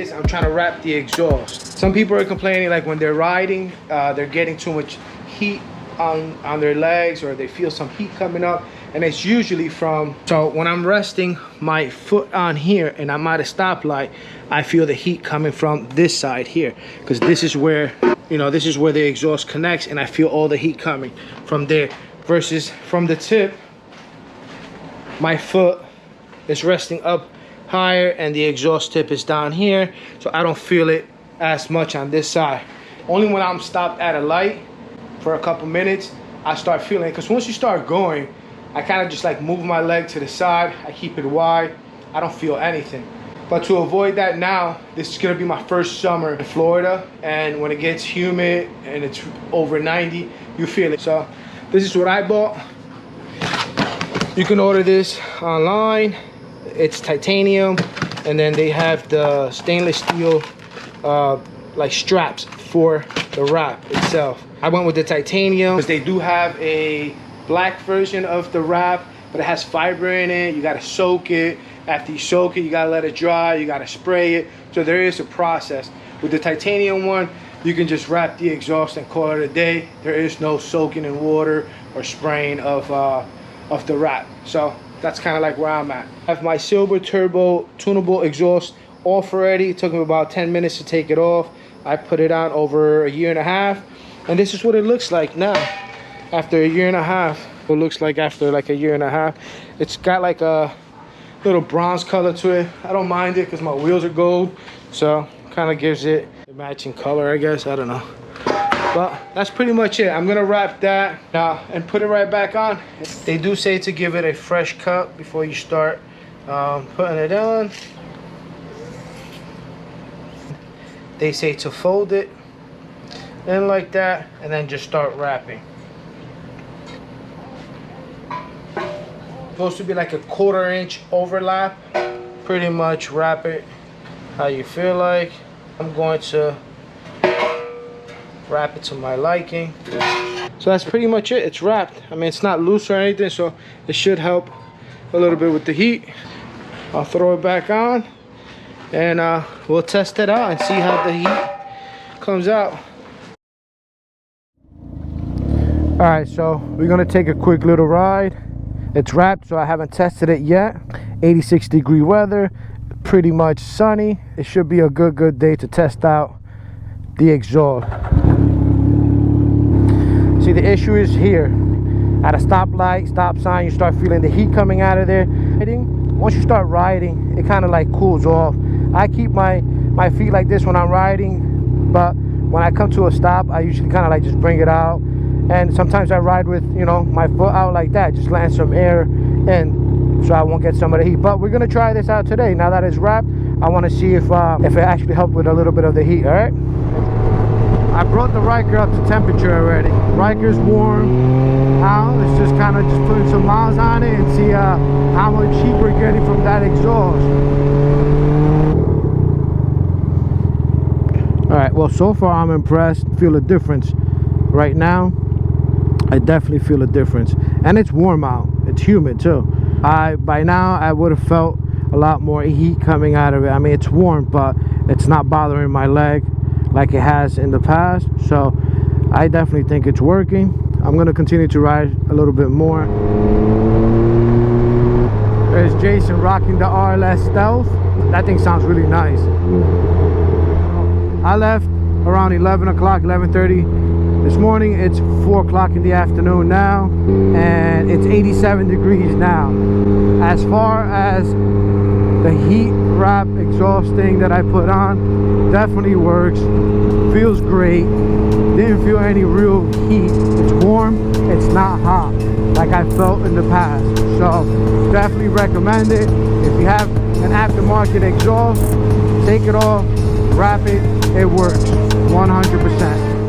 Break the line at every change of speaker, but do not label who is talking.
is I'm trying to wrap the exhaust. Some people are complaining like when they're riding, they're getting too much heat on their legs, or they feel some heat coming up, and it's usually from, so when I'm resting my foot on here and I'm at a stoplight, I feel the heat coming from this side here, because this is where, you know, this is where the exhaust connects, and I feel all the heat coming from there, versus from the tip, my foot is resting up higher and the exhaust tip is down here, so I don't feel it as much on this side. Only when I'm stopped at a light for a couple minutes, I start feeling it, because once you start going, I kind of just like move my leg to the side, I keep it wide, I don't feel anything. But to avoid that now, this is gonna be my first summer in Florida, and when it gets humid and it's over 90, you feel it. So this is what I bought. You can order this online. It's titanium, and then they have the stainless steel like straps for the wrap itself. I went with the titanium because they do have a black version of the wrap, but it has fiber in it. You gotta soak it. After you soak it, you gotta let it dry, you gotta spray it. So there is a process. With the titanium one, you can just wrap the exhaust and call it a day. There is no soaking in water or spraying of the wrap. So that's kind of like where I'm at. I have my silver turbo tunable exhaust off already. It took me about 10 minutes to take it off. I put it on over a year and a half, and this is what it looks like now after a year and a half. It looks like after like a year and a half. It's got like a little bronze color to it. I don't mind it because my wheels are gold, so kind of gives it a matching color, I guess. I don't know, but that's pretty much it. I'm gonna wrap that now and put it right back on. They do say to give it a fresh cut before you start putting it on. They say to fold it in like that and then just start wrapping. Supposed to be like a 1/4 inch overlap. Pretty much wrap it how you feel like. I'm going to wrap it to my liking. So that's pretty much it. It's wrapped. I mean, it's not loose or anything, so it should help a little bit with the heat. I'll throw it back on, and we'll test it out and see how the heat comes out. All right, so we're gonna take a quick little ride. It's wrapped, so I haven't tested it yet. 86-degree weather, pretty much sunny. It should be a good day to test out the exhaust. See, the issue is here. At a stoplight, stop sign, you start feeling the heat coming out of there. Once you start riding, it kind of like cools off. I keep my feet like this when I'm riding, but when I come to a stop, I usually kind of like just bring it out. And sometimes I ride with, you know, my foot out like that, just letting some air in so I won't get some of the heat. But we're gonna try this out today. Now that it's wrapped, I want to see if it actually helped with a little bit of the heat. All right, I brought the Ryker up to temperature already. Ryker's warm. Now let's just kind of just put some miles on it and see how much heat we're getting from that exhaust. All right, well, so far I'm impressed. Feel a difference right now. I definitely feel a difference, and it's warm out. It's humid too. By now I would have felt a lot more heat coming out of it. I mean, it's warm, but it's not bothering my leg like it has in the past. So I definitely think it's working. I'm gonna continue to ride a little bit more. There's Jason rocking the RLS Stealth. That thing sounds really nice. I left around 11 o'clock, 11:30 this morning. It's 4 o'clock in the afternoon now, and it's 87 degrees now. As far as the heat wrap exhaust thing that I put on, definitely works. Feels great. Didn't feel any real heat. It's warm, it's not hot like I felt in the past. So definitely recommend it. If you have an aftermarket exhaust, take it off, wrap it. It works 100%.